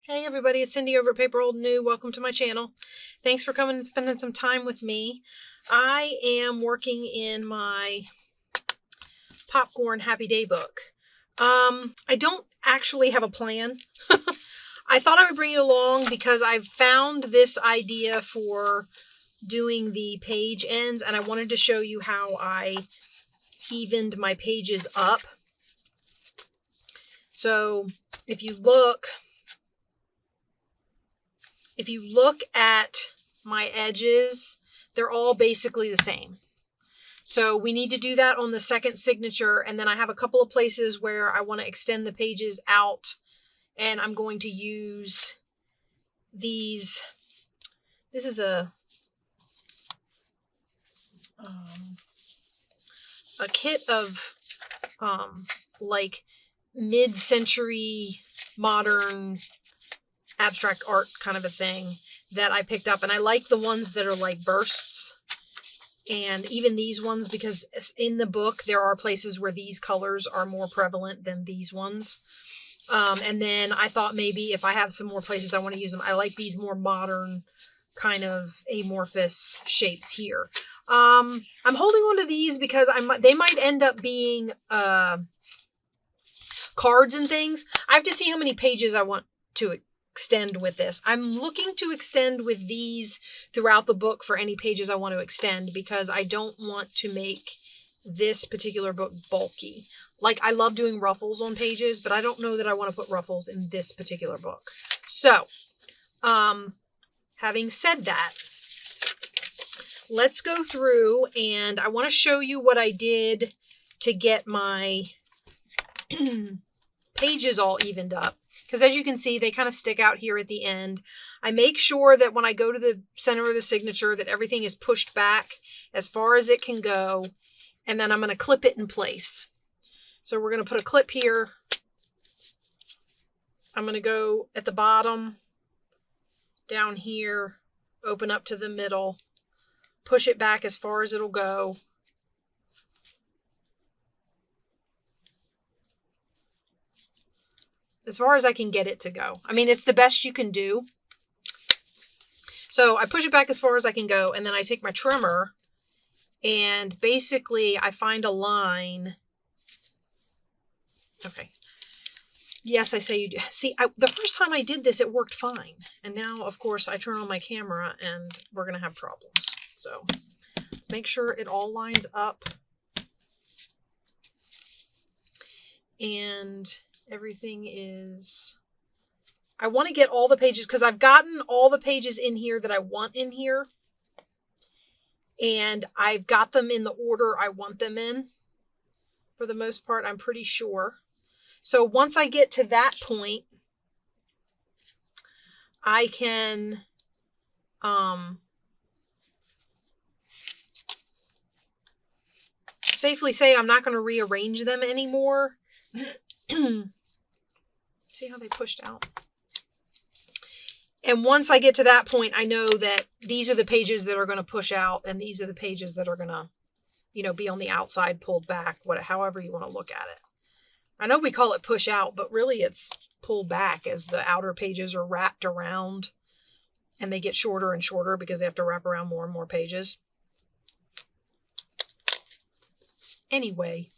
Hey everybody, it's Cindy over at paper.old.new. Welcome to my channel. Thanks for coming and spending some time with me. I am working in my popcorn happy day book. I don't actually have a plan. I thought I would bring you along because I've found this idea for doing the page ends, and I wanted to show you how I evened my pages up. So if you look at my edges, they're all basically the same. So we need to do that on the second signature, and then I have a couple of places where I want to extend the pages out, and I'm going to use these. This is a kit of like mid-century modern abstract art kind of a thing that I picked up, and I like the ones that are like bursts, and even these ones, because in the book there are places where these colors are more prevalent than these ones. And then I thought maybe if I have some more places I want to use them, I like these more modern kind of amorphous shapes here. I'm holding on to these because they might end up being cards and things. I have to see how many pages I want to extend with this. I'm looking to extend with these throughout the book for any pages I want to extend, because I don't want to make this particular book bulky. Like, I love doing ruffles on pages, but I don't know that I want to put ruffles in this particular book. So, having said that, let's go through, and I want to show you what I did to get my pages all evened up. Because as you can see, they kind of stick out here at the end. I make sure that when I go to the center of the signature that everything is pushed back as far as it can go. And then I'm going to clip it in place. So we're going to put a clip here. I'm going to go at the bottom, down here, open up to the middle, push it back as far as it'll go. As far as I can get it to go. I mean, it's the best you can do. So I push it back as far as I can go, and then I take my trimmer, and basically I find a line. Okay. Yes, I say you do. See, the first time I did this, it worked fine. And now, of course, I turn on my camera, and we're going to have problems. So let's make sure it all lines up. And everything is... I want to get all the pages, because I've gotten all the pages in here that I want in here. And I've got them in the order I want them in. For the most part, I'm pretty sure. So once I get to that point, I can safely say I'm not going to rearrange them anymore. See how they pushed out? And once I get to that point, I know that these are the pages that are going to push out, and these are the pages that are going to, you know, be on the outside, pulled back, however you want to look at it. I know we call it push out, but really it's pull back as the outer pages are wrapped around, and they get shorter and shorter because they have to wrap around more and more pages. Anyway,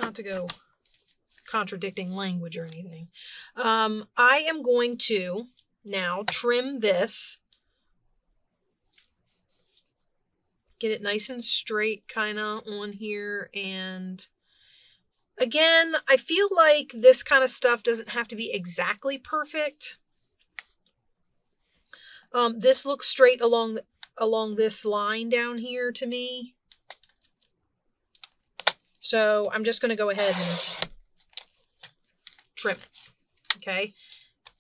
not to go contradicting language or anything. I am going to now trim this. Get it nice and straight kind of on here. And again, I feel like this kind of stuff doesn't have to be exactly perfect. This looks straight along this line down here to me. So I'm just going to go ahead and trim it. Okay.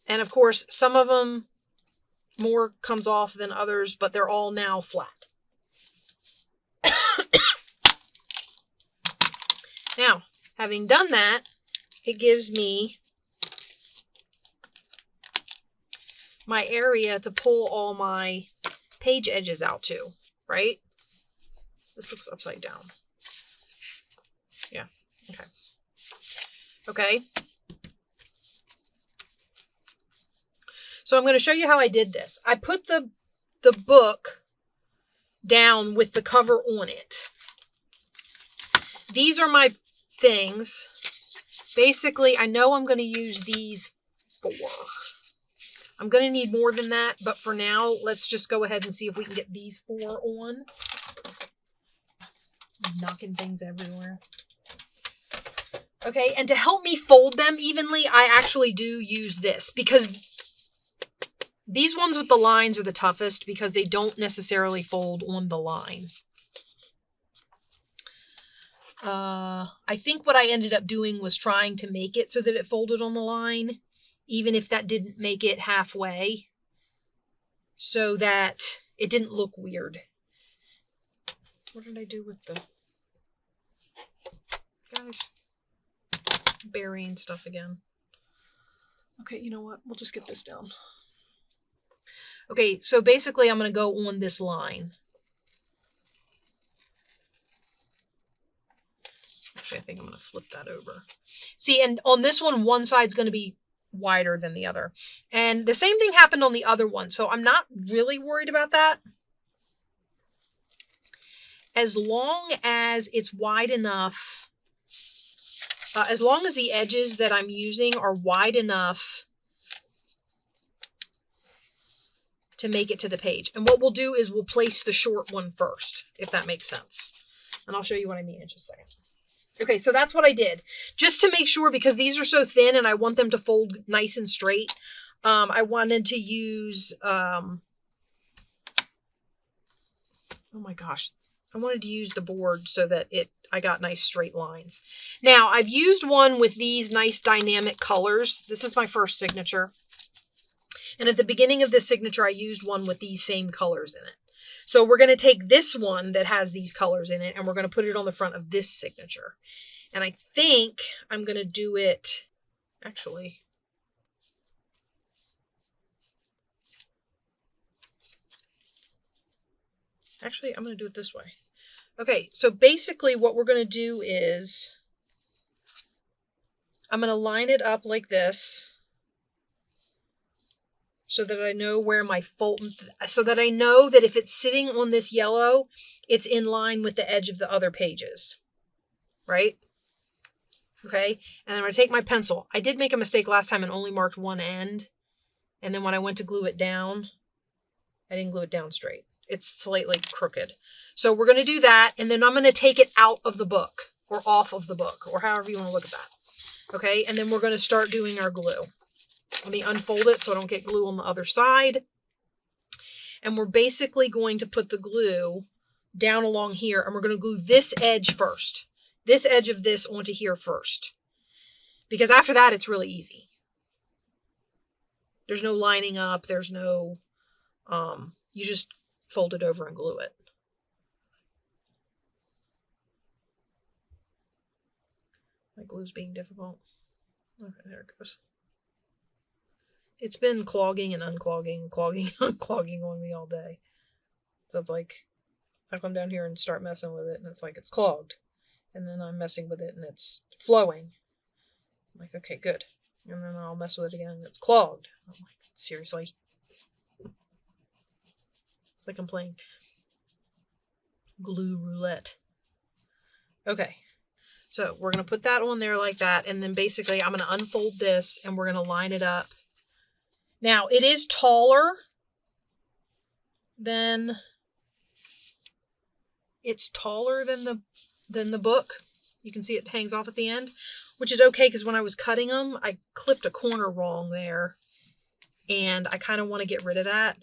And of course, some of them more comes off than others, but they're all now flat. Now, having done that, it gives me my area to pull all my page edges out to, right? This looks upside down. Yeah, okay. Okay. So I'm going to show you how I did this. I put the book down with the cover on it. These are my things. Basically, I know I'm going to use these 4. I'm going to need more than that, but for now, let's just go ahead and see if we can get these 4 on. I'm knocking things everywhere. Okay, and to help me fold them evenly, I actually do use this, because these ones with the lines are the toughest because they don't necessarily fold on the line. I think what I ended up doing was trying to make it so that it folded on the line, even if that didn't make it halfway, so that it didn't look weird. What did I do with the... Guys, burying stuff again. Okay, you know what? We'll just get this down. Okay, so basically I'm going to go on this line. Actually, I think I'm going to flip that over. See, and on this one side's going to be wider than the other. And the same thing happened on the other one, so I'm not really worried about that. As long as it's wide enough, as long as the edges that I'm using are wide enough to make it to the page. And what we'll do is we'll place the short one first, if that makes sense. And I'll show you what I mean in just a second. Okay, so that's what I did. Just to make sure, because these are so thin and I want them to fold nice and straight, I wanted to use, oh my gosh, I wanted to use the board so that I got nice straight lines. Now, I've used one with these nice dynamic colors. This is my first signature. And at the beginning of this signature, I used one with these same colors in it. So we're going to take this one that has these colors in it, and we're going to put it on the front of this signature. And I think I'm going to do it, actually, I'm going to do it this way. Okay, so basically what we're going to do is I'm going to line it up like this so that I know where my fold, so that I know that if it's sitting on this yellow, it's in line with the edge of the other pages, right? Okay, and I'm going to take my pencil. I did make a mistake last time and only marked one end. And then when I went to glue it down, I didn't glue it down straight. It's slightly crooked. So we're going to do that, and then I'm going to take it out of the book, or off of the book, or however you want to look at that. Okay, and then we're going to start doing our glue. Let me unfold it so I don't get glue on the other side. And we're basically going to put the glue down along here, and we're going to glue this edge first. This edge of this onto here first. Because after that, it's really easy. There's no lining up. There's no, you just fold it over and glue it. My glue's being difficult. Okay, there it goes. It's been clogging and unclogging, clogging and unclogging on me all day. So it's like, I come down here and start messing with it, and it's like it's clogged. And then I'm messing with it, and it's flowing. I'm like, okay, good. And then I'll mess with it again, and it's clogged. I'm like, seriously? It's like I'm playing glue roulette. Okay. So we're going to put that on there like that, and then basically I'm going to unfold this, and we're going to line it up. Now, it is taller than the book. You can see it hangs off at the end, which is okay because when I was cutting them, I clipped a corner wrong there, and I kind of want to get rid of that.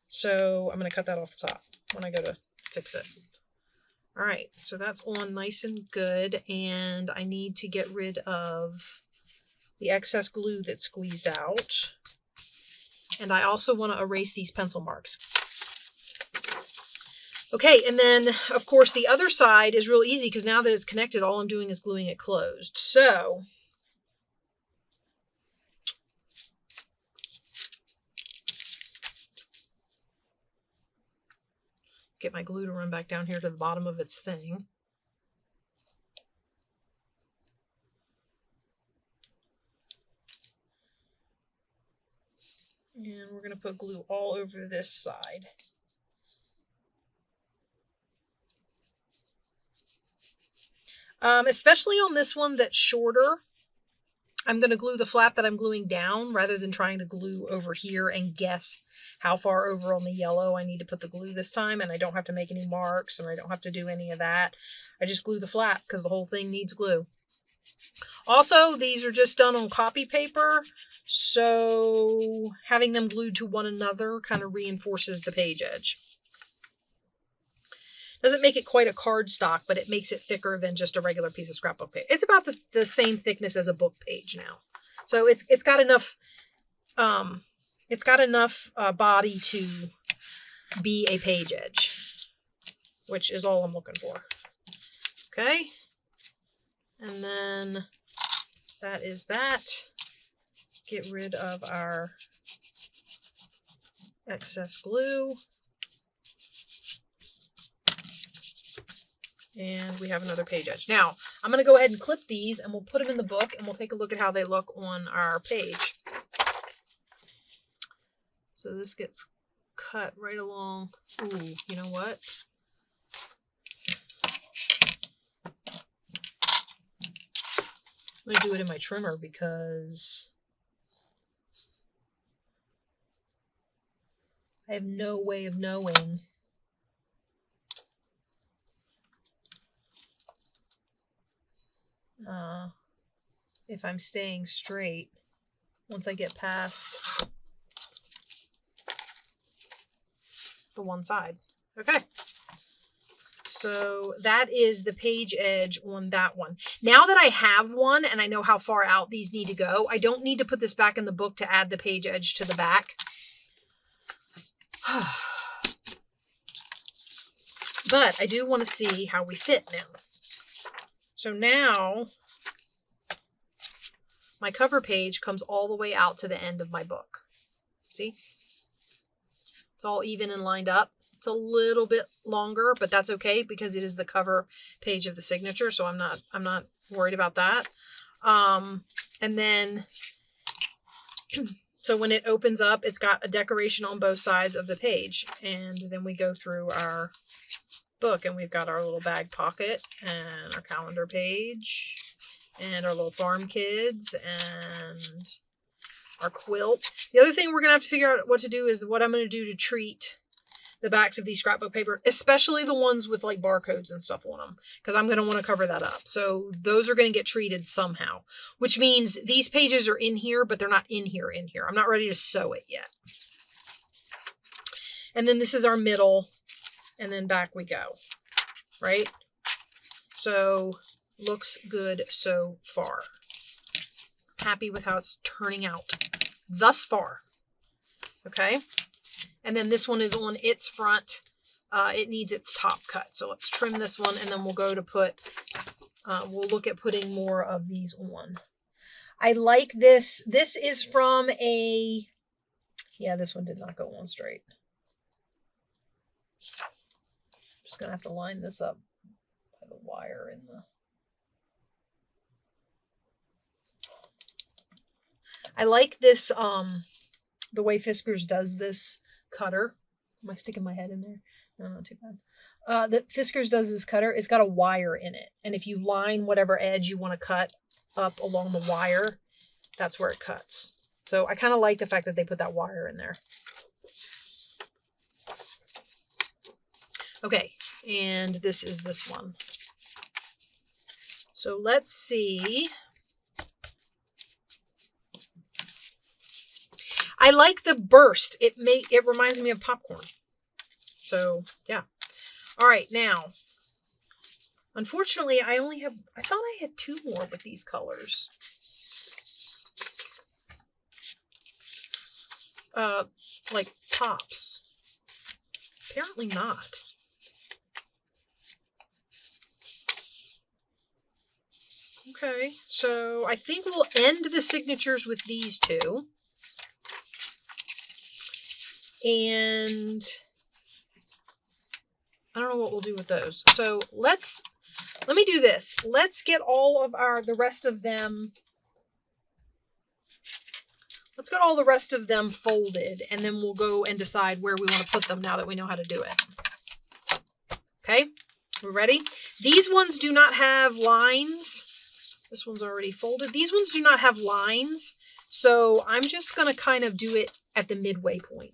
So I'm going to cut that off the top when I go to fix it. All right, so that's on nice and good, and I need to get rid of the excess glue that's squeezed out. And I also want to erase these pencil marks. Okay, and then, of course, the other side is real easy because now that it's connected, all I'm doing is gluing it closed. So, get my glue to run back down here to the bottom of its thing. And we're going to put glue all over this side. Especially on this one that's shorter, I'm going to glue the flap that I'm gluing down rather than trying to glue over here and guess how far over on the yellow I need to put the glue this time. And I don't have to make any marks and I don't have to do any of that. I just glue the flap because the whole thing needs glue. Also, these are just done on copy paper, so having them glued to one another kind of reinforces the page edge. Doesn't make it quite a cardstock, but it makes it thicker than just a regular piece of scrapbook paper. It's about the same thickness as a book page now. So it's got enough body to be a page edge, which is all I'm looking for. Okay. And then that is that. Get rid of our excess glue. And we have another page edge. Now, I'm going to go ahead and clip these and we'll put them in the book and we'll take a look at how they look on our page. So this gets cut right along. Ooh, you know what? I'm going to do it in my trimmer because I have no way of knowing if I'm staying straight once I get past the one side. Okay. So that is the page edge on that one. Now that I have one and I know how far out these need to go, I don't need to put this back in the book to add the page edge to the back. But I do want to see how we fit now. So now my cover page comes all the way out to the end of my book. See? It's all even and lined up. It's a little bit longer, but that's okay because it is the cover page of the signature, so I'm not worried about that. And then so when it opens up, it's got a decoration on both sides of the page. And then we go through our book and we've got our little bag pocket and our calendar page and our little farm kids and our quilt. The other thing we're going to have to figure out what to do is what I'm going to do to treat the backs of these scrapbook paper, especially the ones with like barcodes and stuff on them, because I'm going to want to cover that up. So those are going to get treated somehow, which means these pages are in here, but they're not in here. I'm not ready to sew it yet. And then this is our middle, and then back we go, right? So looks good so far. Happy with how it's turning out thus far. Okay. And then this one is on its front. It needs its top cut. So let's trim this one and then we'll go to put, we'll look at putting more of these on. I like this. This is from a, yeah, this one did not go on straight. I'm just going to have to line this up by the wire in the, I like this, the way Fiskars does this cutter. Am I sticking my head in there? No, not too bad. The Fiskars does this cutter. It's got a wire in it. And if you line whatever edge you want to cut up along the wire, that's where it cuts. So I kind of like the fact that they put that wire in there. Okay, and this is this one. So let's see. I like the burst. It reminds me of popcorn. So yeah. All right, now. Unfortunately, I thought I had 2 more with these colors. Like tops. Apparently not. Okay, so I think we'll end the signatures with these 2. And I don't know what we'll do with those. So let me do this. Let's get all of the rest of them. let's get all the rest of them folded, and then we'll go and decide where we want to put them now that we know how to do it. Okay, we're ready? These ones do not have lines. This one's already folded. These ones do not have lines, so I'm just going to kind of do it at the midway point.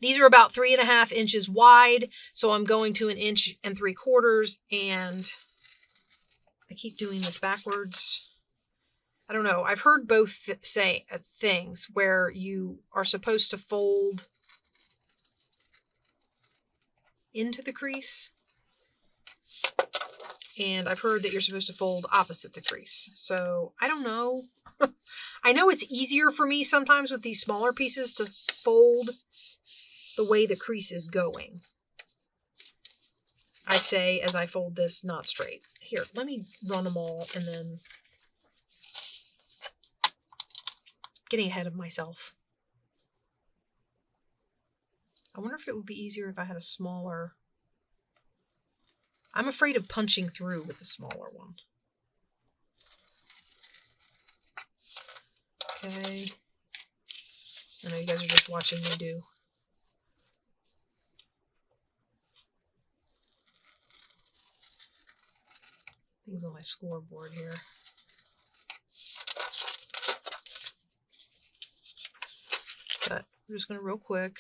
These are about 3.5 inches wide, so I'm going to 1 3/4 inches, and I keep doing this backwards. I don't know. I've heard both say things where you are supposed to fold into the crease, and I've heard that you're supposed to fold opposite the crease. So I don't know. I know it's easier for me sometimes with these smaller pieces to fold the way the crease is going. I say as I fold this not straight. Here, let me run them all, and then getting ahead of myself. I wonder if it would be easier if I had a smaller. I'm afraid of punching through with the smaller one. Okay. I know you guys are just watching me do. Things on my scoreboard here. But I'm just going to real quick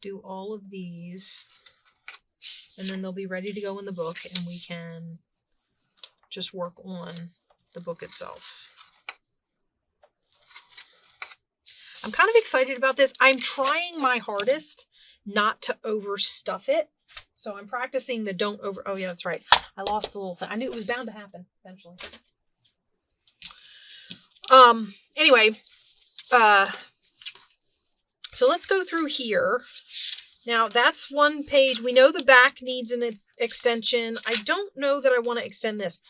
do all of these, and then they'll be ready to go in the book, and we can just work on the book itself. I'm kind of excited about this. I'm trying my hardest not to overstuff it. So I'm practicing the don't over. Oh yeah, that's right. I lost the little thing. I knew it was bound to happen eventually. Anyway, so let's go through here. Now that's one page. We know the back needs an extension. I don't know that I want to extend this.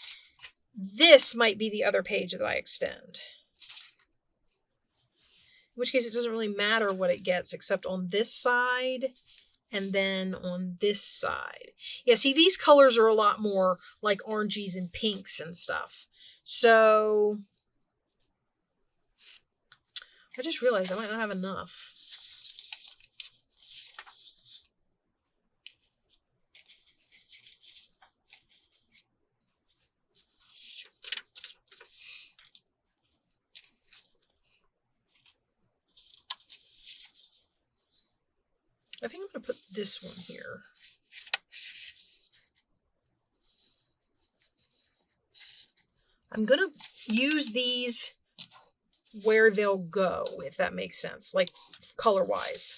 This might be the other page that I extend. In which case it doesn't really matter what it gets except on this side and then on this side. Yeah, see, these colors are a lot more like oranges and pinks and stuff. So I just realized I might not have enough. I think I'm going to put this one here. I'm going to use these where they'll go, if that makes sense, like color-wise.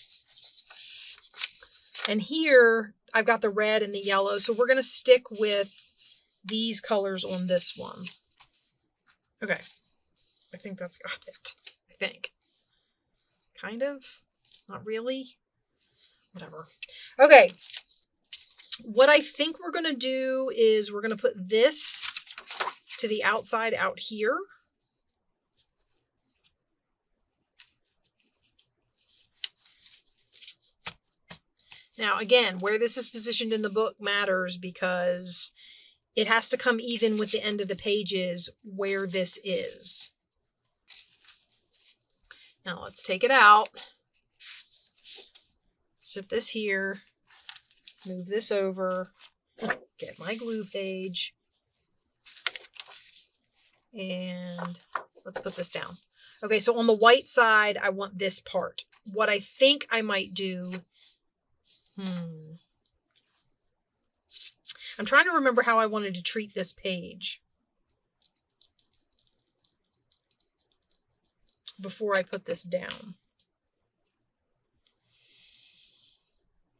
And here, I've got the red and the yellow, so we're going to stick with these colors on this one. Okay. I think that's got it. I think. Kind of. Not really. Whatever. Okay. What I think we're going to do is we're going to put this to the outside out here. Now, again, where this is positioned in the book matters because it has to come even with the end of the pages where this is. Now, let's take it out. Sit this here. Move this over. Get my glue page. And let's put this down. Okay, so on the white side, I want this part. What I think I might do... I'm trying to remember how I wanted to treat this page before I put this down.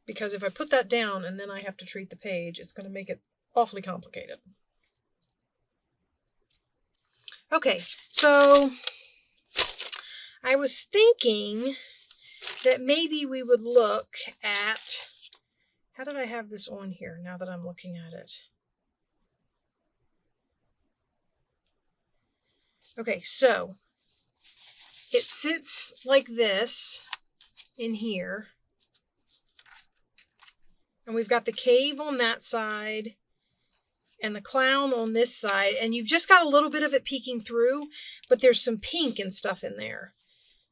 Because if I put that down and then I have to treat the page, it's going to make it awfully complicated. Okay, so I was thinking that maybe we would look at, how did I have this on here now that I'm looking at it? Okay, so it sits like this in here. And we've got the cave on that side. and the clown on this side, and you've just got a little bit of it peeking through, but there's some pink and stuff in there.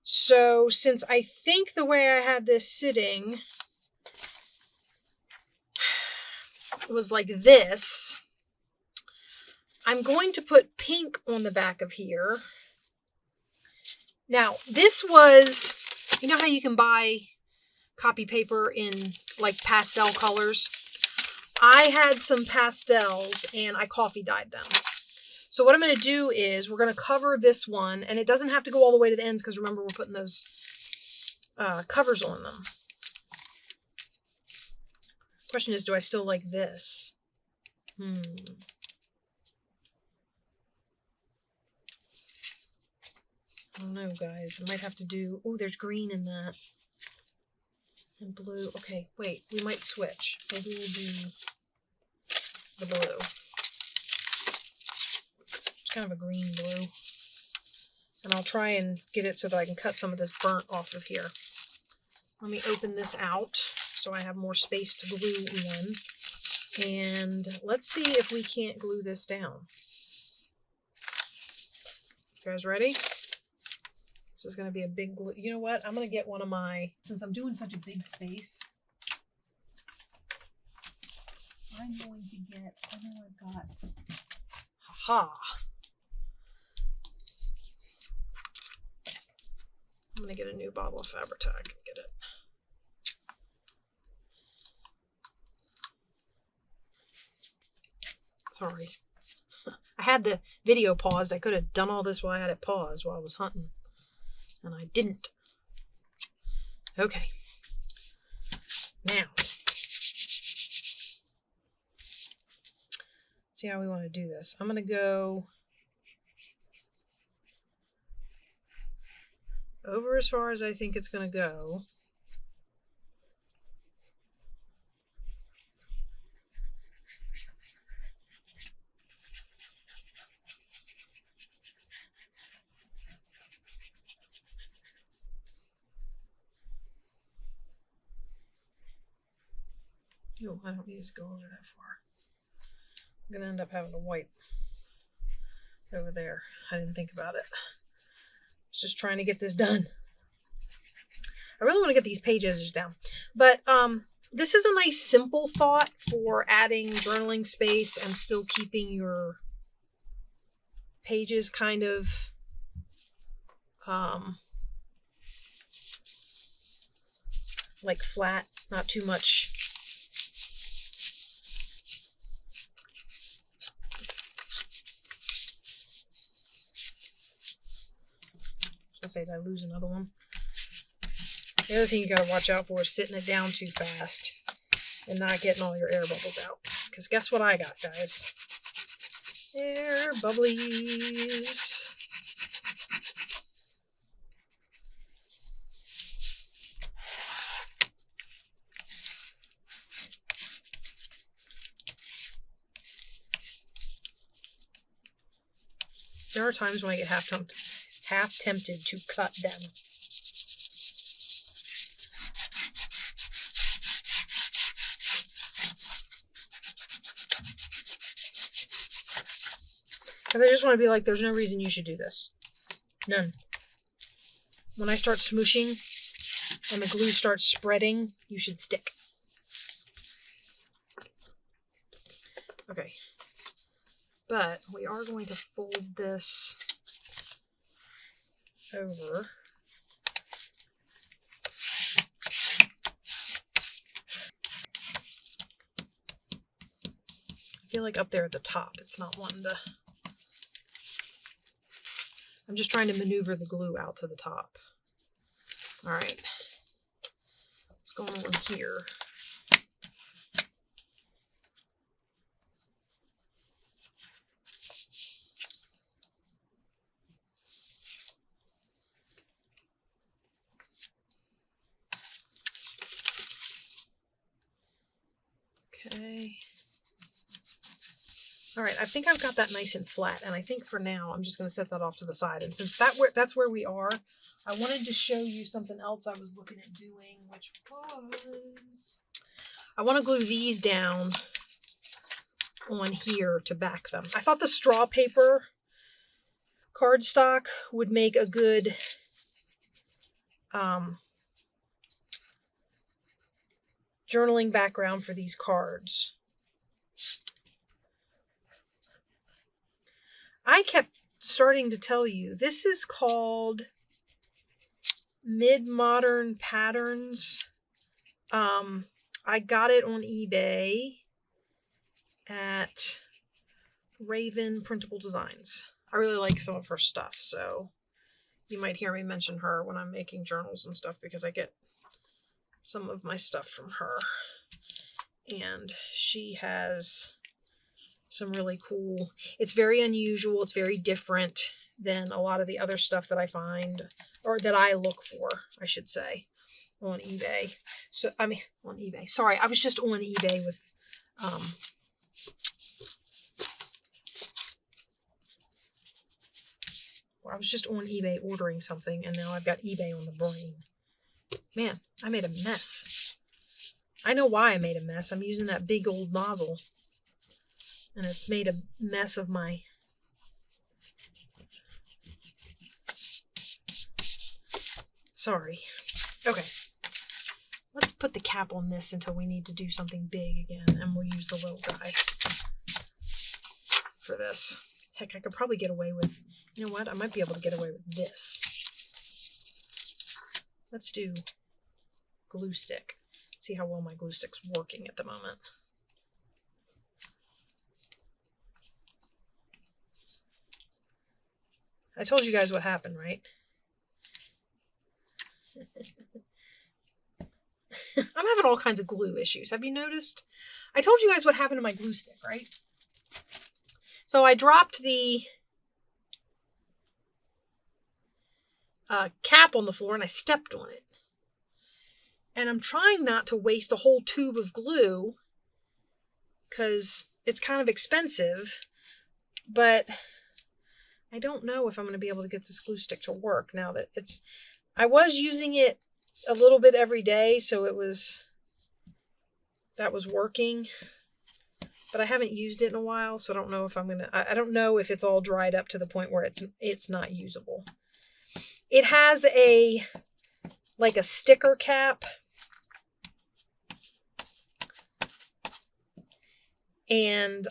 So since I think the way I had this sitting was like this, I'm going to put pink on the back of here. Now, this was, you know how you can buy copy paper in like pastel colors? I had some pastels and I coffee dyed them. So what I'm going to do is we're going to cover this one, and it doesn't have to go all the way to the ends because remember we're putting those covers on them. Question is, do I still like this? I don't know, guys. I might have to do... Oh, there's green in that. And blue. Okay, wait. We might switch. Maybe we'll do the blue. It's kind of a green blue. And I'll try and get it so that I can cut some of this burnt off of here. Let me open this out so I have more space to glue on. And let's see if we can't glue this down. You guys ready? This is going to be a big glue. You know what? I'm going to get one of my, since I'm doing such a big space, I'm going to get, I know I've got, haha. I'm going to get a new bottle of Fabri-Tac and get it. Sorry. I had the video paused. I could have done all this while I had it paused while I was hunting. And I didn't. Okay. Now. See how we want to do this. I'm going to go over as far as I think it's going to go. No, I don't need to go over that far. I'm going to end up having to wipe over there. I didn't think about it. I was just trying to get this done. I really want to get these page edges down. But this is a nice simple thought for adding journaling space and still keeping your pages kind of like flat, not too much. I was gonna say, did I lose another one? The other thing you gotta watch out for is sitting it down too fast and not getting all your air bubbles out. Because guess what I got, guys? Air bubblies. There are times when I get half tempted to cut them. Because I just want to be like, there's no reason you should do this. None. When I start smooshing and the glue starts spreading, you should stick. Okay. But we are going to fold this over. I feel like up there at the top, it's not wanting to... I'm just trying to maneuver the glue out to the top. All right. What's going on here? Okay. All right, I think I've got that nice and flat, and I think for now I'm just going to set that off to the side. And since that's where we are, I wanted to show you something else I was looking at doing, which was I want to glue these down on here to back them. I thought the straw paper cardstock would make a good journaling background for these cards. I kept starting to tell you, this is called Mid-Modern Patterns. I got it on eBay at Raven Printable Designs. I really like some of her stuff, so you might hear me mention her when I'm making journals and stuff because I get some of my stuff from her. And she has some really cool, it's very unusual, it's very different than a lot of the other stuff that I find, or that I look for, I should say, on eBay. So, I mean, on eBay. Sorry, I was just on eBay with, I was just on eBay ordering something, and now I've got eBay on the brain. Man, I made a mess. I know why I made a mess. I'm using that big old nozzle, and it's made a mess of my... Sorry. Okay. Let's put the cap on this until we need to do something big again, and we'll use the little guy for this. Heck, I could probably get away with... You know what? I might be able to get away with this. Let's do glue stick. See how well my glue stick's working at the moment. I told you guys what happened, right? I'm having all kinds of glue issues. Have you noticed? I told you guys what happened to my glue stick, right? So I dropped the cap on the floor and I stepped on it. And I'm trying not to waste a whole tube of glue because it's kind of expensive, but I don't know if I'm going to be able to get this glue stick to work now that it's... I was using it a little bit every day, so that was working, but I haven't used it in a while, so I don't know if I don't know if it's all dried up to the point where it's not usable. It has like a sticker cap, and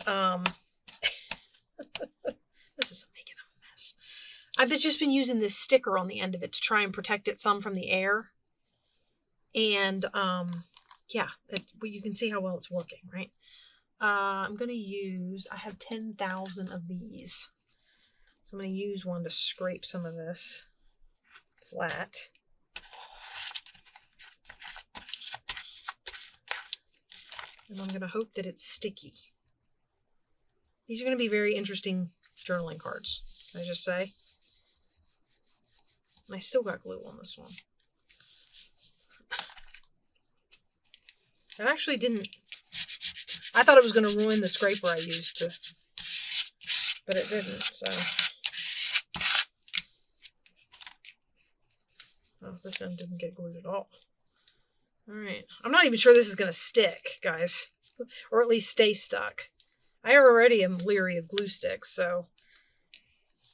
this is making a mess. I've just been using this sticker on the end of it to try and protect it some from the air. And yeah, you can see how well it's working, right? I'm going to use, I have 10,000 of these. So I'm going to use one to scrape some of this flat. And I'm going to hope that it's sticky. These are going to be very interesting journaling cards, can I just say? And I still got glue on this one. It actually didn't... I thought it was going to ruin the scraper I used to... But it didn't, so... Oh, this end didn't get glued at all. Alright. I'm not even sure this is going to stick, guys. Or at least stay stuck. I already am leery of glue sticks, so...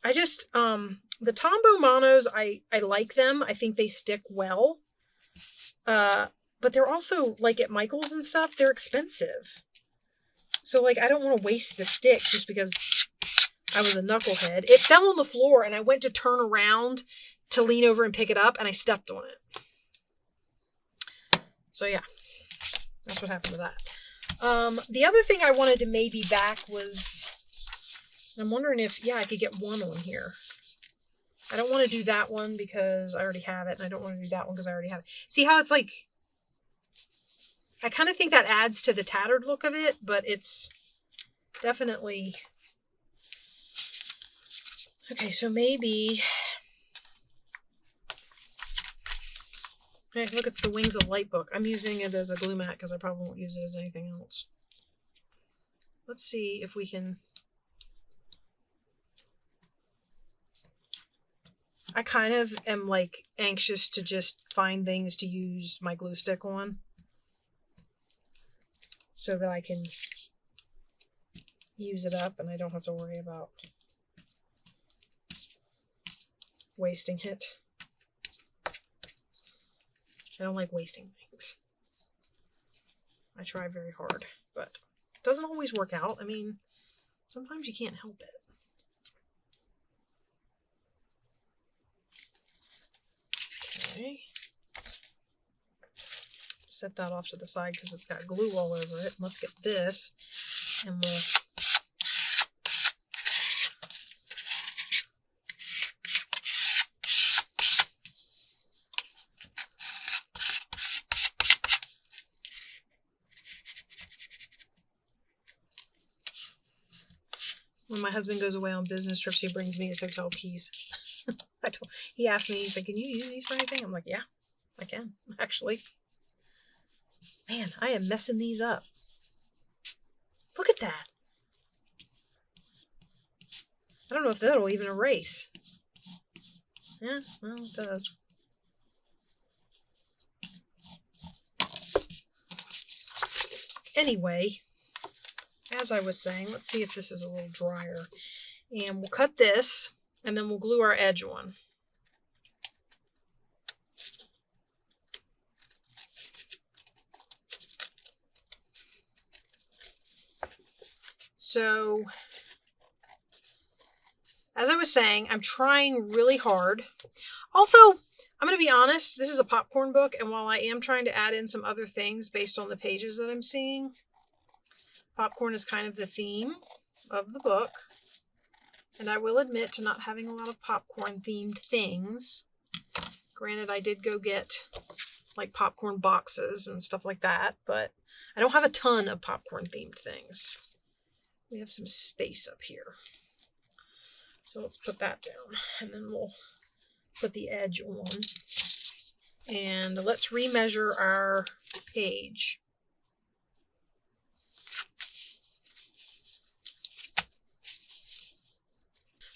I just... the Tombow Monos, I like them. I think they stick well. But they're also, like at Michael's and stuff, they're expensive. So, like, I don't want to waste the stick just because I was a knucklehead. It fell on the floor, and I went to turn around to lean over and pick it up, and I stepped on it. So, yeah. That's what happened to that. The other thing I wanted to maybe back was... I'm wondering if, yeah, I could get one on here. I don't want to do that one because I already have it, and I don't want to do that one because I already have it. See how it's like... I kind of think that adds to the tattered look of it, but it's definitely... Okay, so maybe... Hey, look, it's the Wings of Light book. I'm using it as a glue mat because I probably won't use it as anything else. Let's see if we can... I kind of am, like, anxious to just find things to use my glue stick on. So that I can use it up and I don't have to worry about wasting it. I don't like wasting things. I try very hard, but it doesn't always work out. I mean, sometimes you can't help it. Okay. Set that off to the side because it's got glue all over it. Let's get this and we'll when my husband goes away on business trips, he brings me his hotel keys. He asked me, he's like, can you use these for anything? I'm like, yeah, I can, actually. Man, I am messing these up. Look at that. I don't know if that'll even erase. Yeah, well, it does. Anyway, as I was saying, let's see if this is a little drier. And we'll cut this, and then we'll glue our edge on. So, as I was saying, I'm trying really hard. Also, I'm going to be honest, this is a popcorn book, and while I am trying to add in some other things based on the pages that I'm seeing, popcorn is kind of the theme of the book. And I will admit to not having a lot of popcorn themed things. Granted, I did go get like popcorn boxes and stuff like that, but I don't have a ton of popcorn themed things. We have some space up here. So let's put that down and then we'll put the edge on. And let's remeasure our page.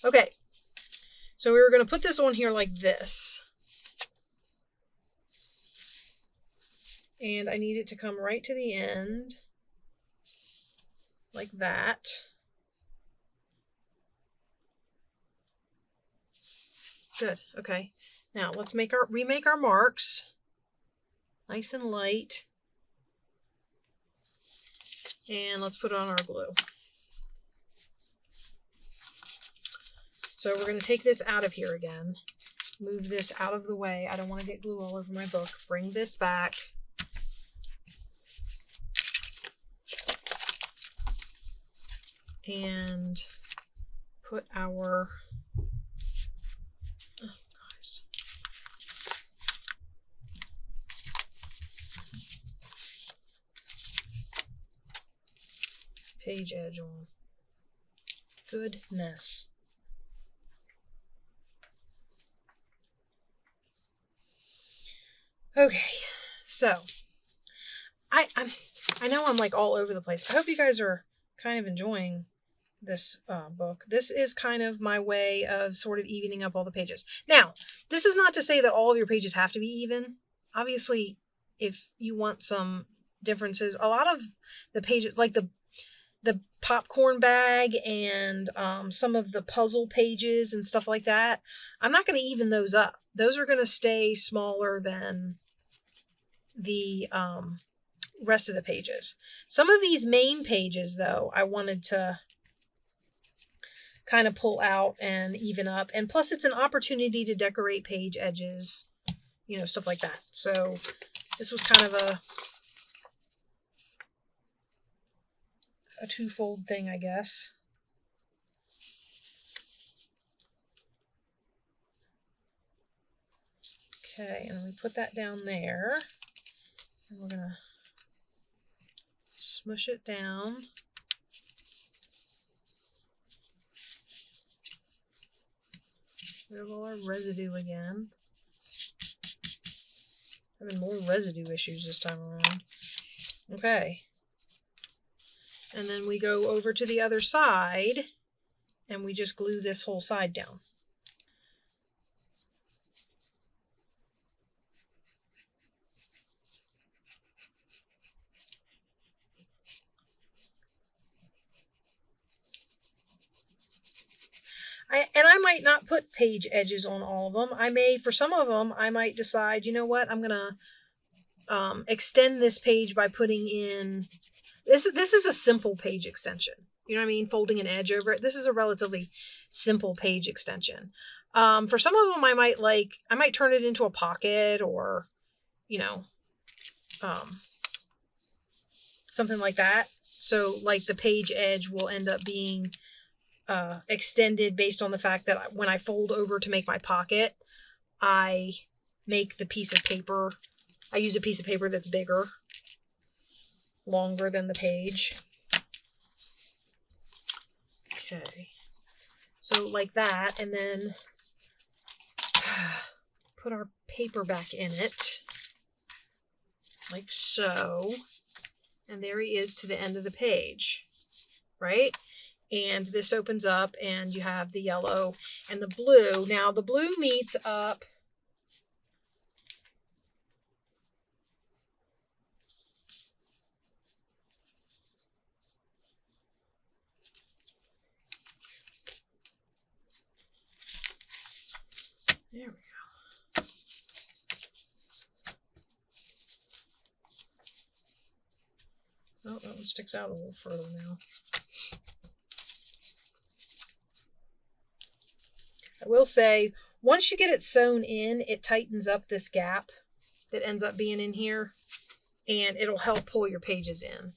Okay, so we were going to put this on here like this. And I need it to come right to the end, like that. Good, okay. Now let's remake our marks, nice and light. And let's put on our glue. So we're going to take this out of here again, move this out of the way. I don't want to get glue all over my book. Bring this back. And put our, page edge on. Goodness. Okay, so I know I'm like all over the place. I hope you guys are kind of enjoying this book. This is kind of my way of sort of evening up all the pages. Now, this is not to say that all of your pages have to be even. Obviously, if you want some differences, a lot of the pages, like the popcorn bag and some of the puzzle pages and stuff like that, I'm not going to even those up. Those are going to stay smaller than the rest of the pages. Some of these main pages, though, I wanted to kind of pull out and even up. And plus, it's an opportunity to decorate page edges, you know, stuff like that. So this was kind of a twofold thing, I guess. Okay, and we put that down there. And we're going to smush it down. There's all our residue again. Having more residue issues this time around. Okay. And then we go over to the other side and we just glue this whole side down. I might not put page edges on all of them. I may, for some of them, I might decide, you know what, I'm going to extend this page by putting in, this is a simple page extension. You know what I mean? Folding an edge over it. This is a relatively simple page extension. For some of them, I might turn it into a pocket or, you know, something like that. So like the page edge will end up being extended based on the fact that when I fold over to make my pocket, I make the piece of paper, I use a piece of paper that's bigger, longer than the page. Okay, so like that, and then put our paper back in it, like so, and there he is to the end of the page, right? And this opens up and you have the yellow and the blue. Now the blue meets up there we go. Oh, that one sticks out a little further now. I will say, once you get it sewn in, it tightens up this gap that ends up being in here, and it'll help pull your pages in.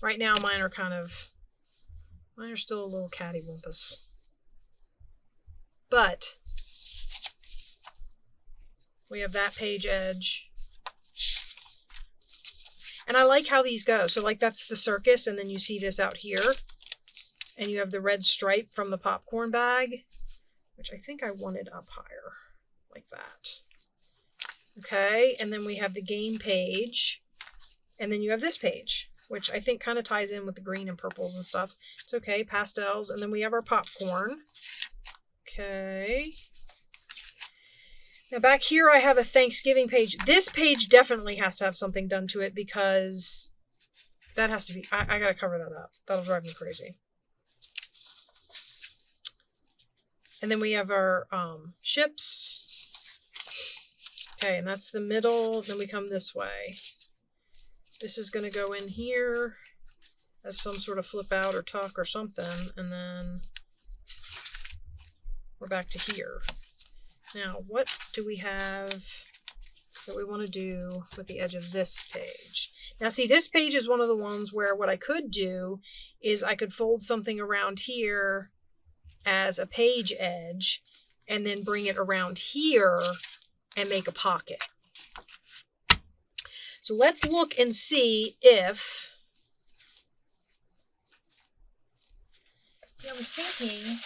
Right now, mine are still a little cattywampus. But we have that page edge. And I like how these go. So like that's the circus, and then you see this out here. And you have the red stripe from the popcorn bag, which I think I wanted up higher, like that. Okay, and then we have the game page, and then you have this page, which I think kind of ties in with the green and purples and stuff. It's okay, pastels, and then we have our popcorn. Okay. Now back here I have a Thanksgiving page. This page definitely has to have something done to it because that has to be, I gotta cover that up. That'll drive me crazy. And then we have our ships. Okay, and that's the middle. Then we come this way. This is going to go in here as some sort of flip out or tuck or something. And then we're back to here. Now, what do we have that we want to do with the edge of this page? Now, see, this page is one of the ones where what I could do is I could fold something around here as a page edge and then bring it around here and make a pocket. So let's look and see if, see, I was thinking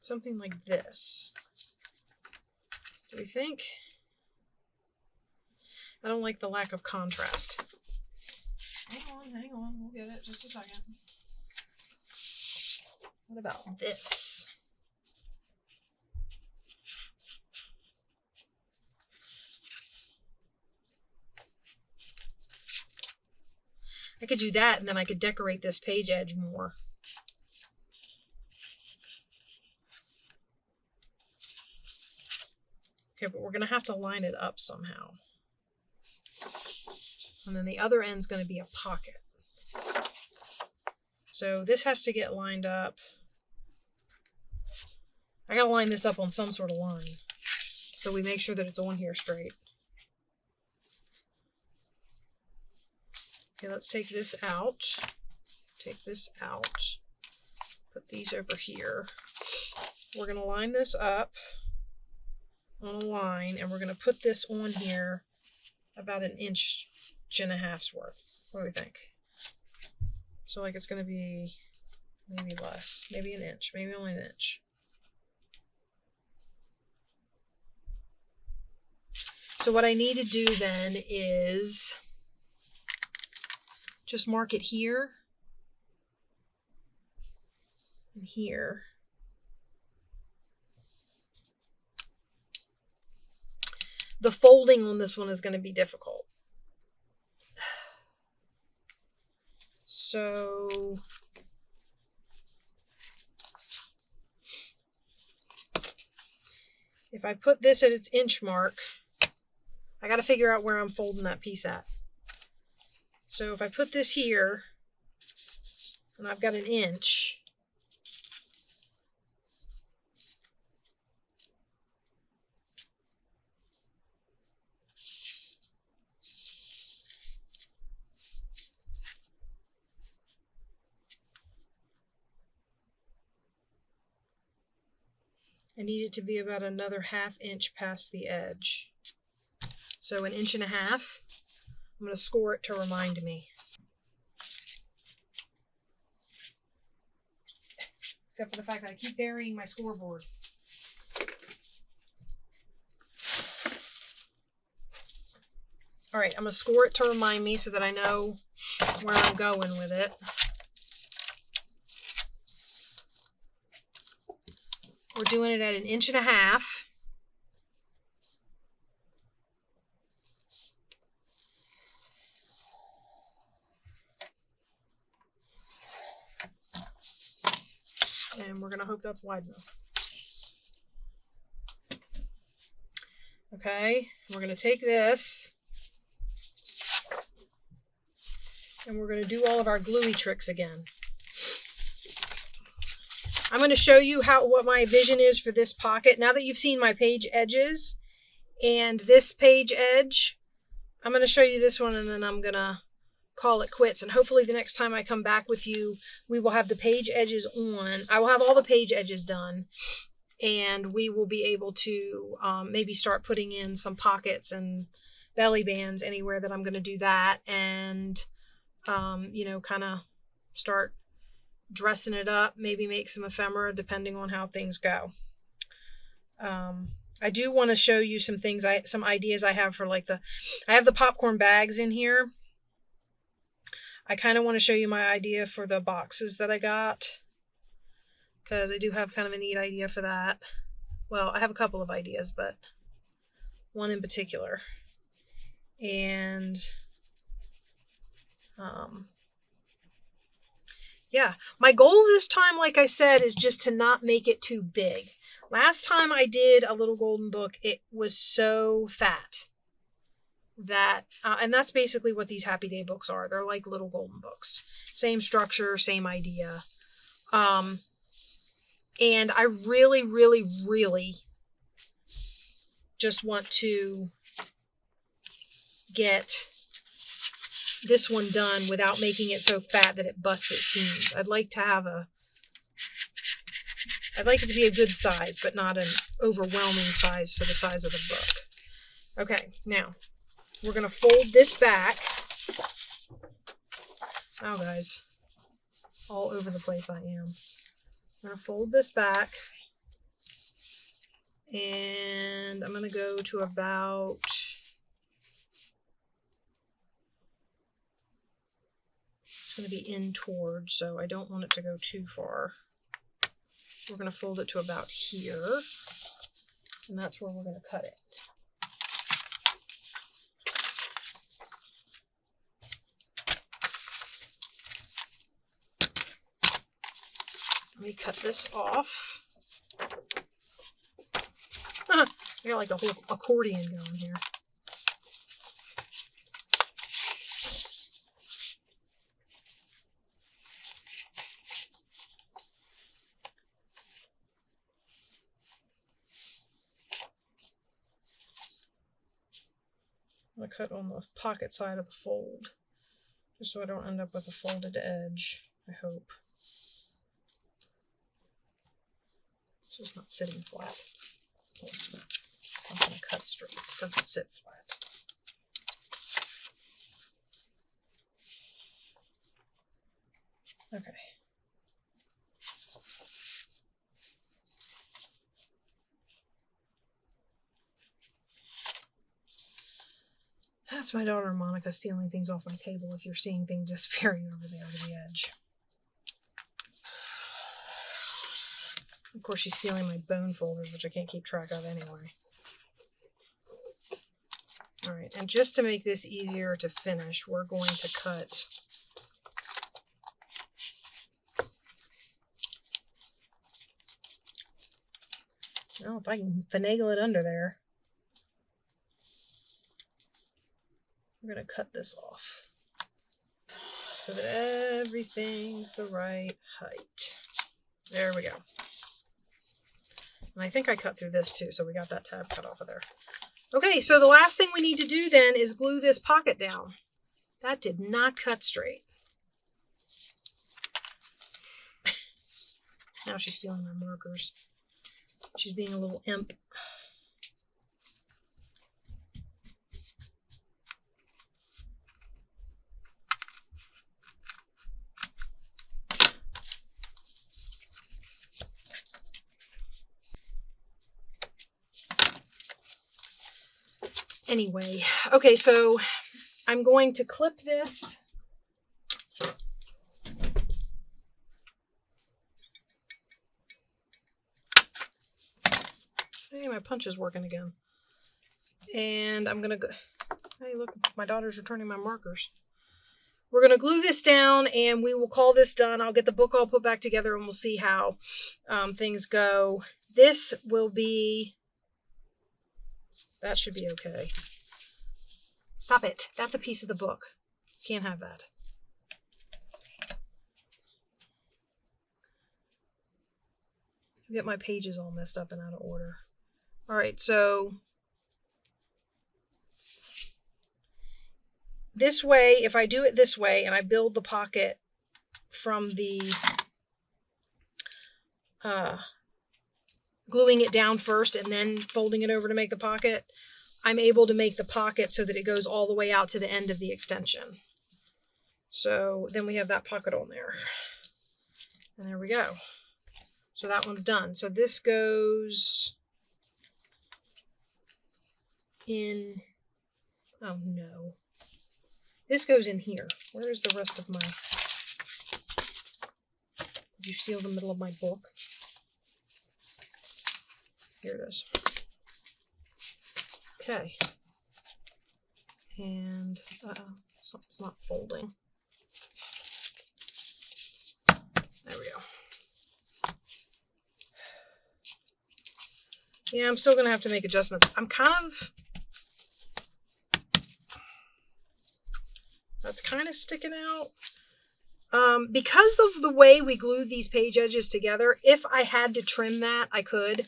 something like this. Do we think? I don't like the lack of contrast. Hang on, we'll get it, just a second. What about this? I could do that and then I could decorate this page edge more. Okay, but we're going to have to line it up somehow. And then the other end's going to be a pocket. So this has to get lined up. I got to line this up on some sort of line. So we make sure that it's on here straight. Okay, let's take this out. Take this out. Put these over here. We're going to line this up on a line, and we're going to put this on here about an inch and a half's worth. What do we think? So like it's going to be maybe less, maybe an inch, maybe only an inch. So what I need to do then is just mark it here and here. the folding on this one is going to be difficult. So if I put this at its inch mark, I got to figure out where I'm folding that piece at. So if I put this here, and I've got an inch, I need it to be about another 1/2 inch past the edge. So 1.5 inches. I'm going to score it to remind me. Except for the fact that I keep burying my scoreboard. All right, I'm going to score it to remind me so that I know where I'm going with it. We're doing it at 1.5 inches. And we're going to hope that's wide enough. Okay, we're going to take this and we're going to do all of our gluey tricks again. I'm going to show you what my vision is for this pocket. Now that you've seen my page edges and this page edge, I'm going to show you this one and then I'm going to call it quits. And hopefully the next time I come back with you, we will have the page edges on. I will have all the page edges done. And we will be able to maybe start putting in some pockets and belly bands anywhere that I'm going to do that. And, you know, kind of start dressing it up, maybe make some ephemera depending on how things go. I do want to show you some things, some ideas I have for I have the popcorn bags in here. I kind of want to show you my idea for the boxes that I got, because I do have kind of a neat idea for that. Well, I have a couple of ideas, but one in particular. And yeah, my goal this time, like I said, is just to not make it too big. Last time I did a little golden book, it was so fat that, and that's basically what these Happy Day books are. They're like little golden books. Same structure, same idea. And I really, really, really just want to get this one done without making it so fat that it busts its seams. I'd like it to be a good size, but not an overwhelming size for the size of the book. Okay, now we're going to fold this back. Wow, guys, all over the place I am. I'm going to fold this back, and I'm going to go to about it's going to be in towards, so I don't want it to go too far. We're going to fold it to about here, and that's where we're going to cut it. Let me cut this off. I got like a whole accordion going here. I'm going to cut on the pocket side of the fold, just so I don't end up with a folded edge, I hope. It's just not sitting flat. It's not going to cut straight. It doesn't sit flat. Okay. That's my daughter Monica stealing things off my table if you're seeing things disappearing over there to the edge. Of course, she's stealing my bone folders, which I can't keep track of anyway. All right, and just to make this easier to finish, we're going to cut well, if I can finagle it under there. We're going to cut this off so that everything's the right height. There we go. And I think I cut through this too, so we got that tab cut off of there. Okay, so the last thing we need to do then is glue this pocket down. That did not cut straight. Now she's stealing my markers. She's being a little imp. Anyway, okay, so I'm going to clip this. Hey, my punch is working again. And I'm going to go... Hey, look, my daughter's returning my markers. We're going to glue this down and we will call this done. I'll get the book all put back together and we'll see how things go. This will be... That should be okay. Stop it. That's a piece of the book. Can't have that. I get my pages all messed up and out of order. All right, so this way, if I do it this way and I build the pocket from the gluing it down first and then folding it over to make the pocket, I'm able to make the pocket so that it goes all the way out to the end of the extension. So then we have that pocket on there. And there we go. So that one's done. So this goes in, oh no. This goes in here. Where is the rest of my, did you steal the middle of my book? Here it is. Okay. And, something's not folding. There we go. Yeah, I'm still going to have to make adjustments. I'm kind of, that's kind of sticking out. Because of the way we glued these page edges together, if I had to trim that, I could.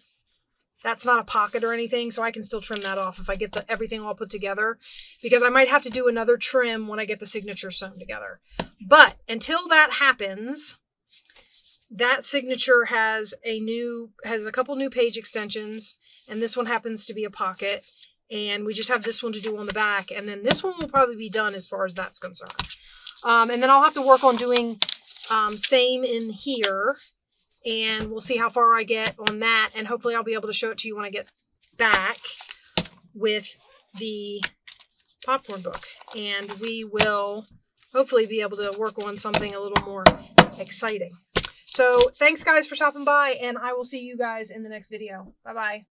That's not a pocket or anything, so I can still trim that off if I get everything all put together, because I might have to do another trim when I get the signature sewn together. But until that happens, that signature has a couple new page extensions, and this one happens to be a pocket, and we just have this one to do on the back, and then this one will probably be done as far as that's concerned. And then I'll have to work on doing same in here. And we'll see how far I get on that. And hopefully I'll be able to show it to you when I get back with the popcorn book. And we will hopefully be able to work on something a little more exciting. So thanks guys for stopping by, and I will see you guys in the next video. Bye-bye.